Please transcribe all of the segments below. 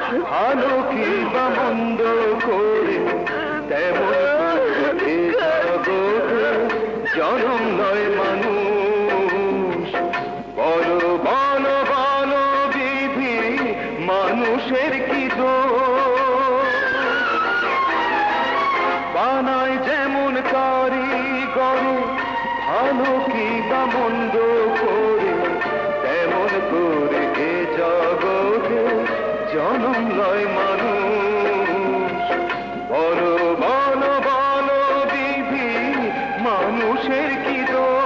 ভালো কি বা মন্দ করে তেমন জনম নয় মানুষ। বলো বলো বলো বিধি মানুষের কি দোষ? বানায় যেমন কারিগর ভালো কি বা মন্দ করে তেমন করে এ জগতে জনম নয় মানুষ। বলো বলো বলো বিধি মানুষের কি দোষ?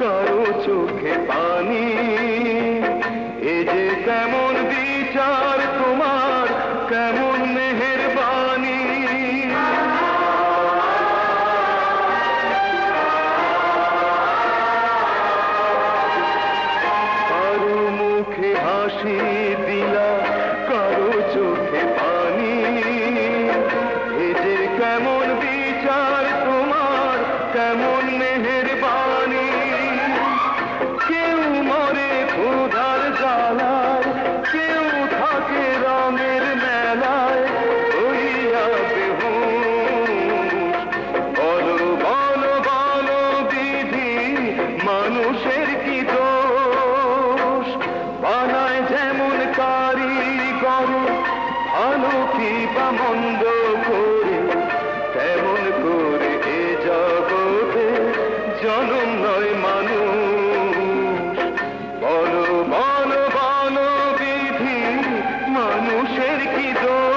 কারো চোখে পানি এ যে কেমন বিচার তোমার কেমন মেহেরবানি। কারো মুখে হাসি দিলা কারো চোখে পানি এ যে কেমন বিচার তোমার কেমন মেহেরবানি। কেউ মরে ক্ষুধার জ্বালায় কেউ থাকে রঙের মেলায় হইয়া বেহুশ। বলো বলো বলো বিধি মানুষের কি দোষ? বানায় যেমন কারিগর ভালো কি বা মন্দ করে তেমন করে এ জগতে জনম নয় মানুষ। বলো বলো বলো বিধি মানুষের কি দোষ?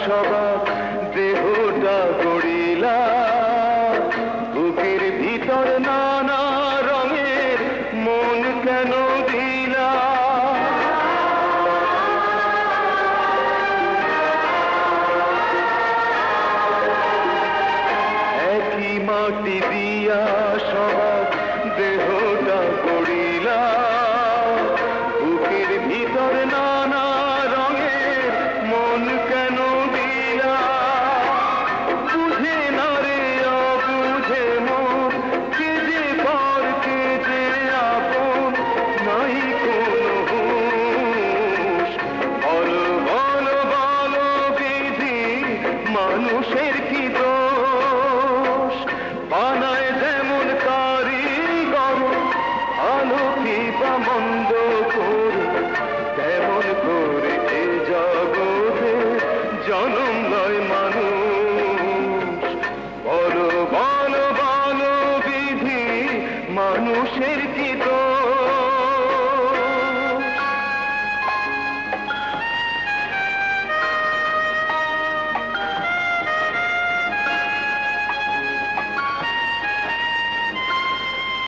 সবাক দেহটা গড়িলা বুকের ভিতর নানা রঙের মন কেন দিলা? একই মাটি দিয়া সবাক দেহটা গড়িলা বুকের ভিতর নানা রঙের মন কেন দিলা? বুঝে না রে অবুঝে মন কে যে পর কে যে আপন নাই কোনো হুঁশ। বলো বলো বলো বিধি মানুষের কি দোষ? বানায় যেমন কারিগর ভালো কি বা মন্দ করে তেমন করে এ জগতে জনম নয়।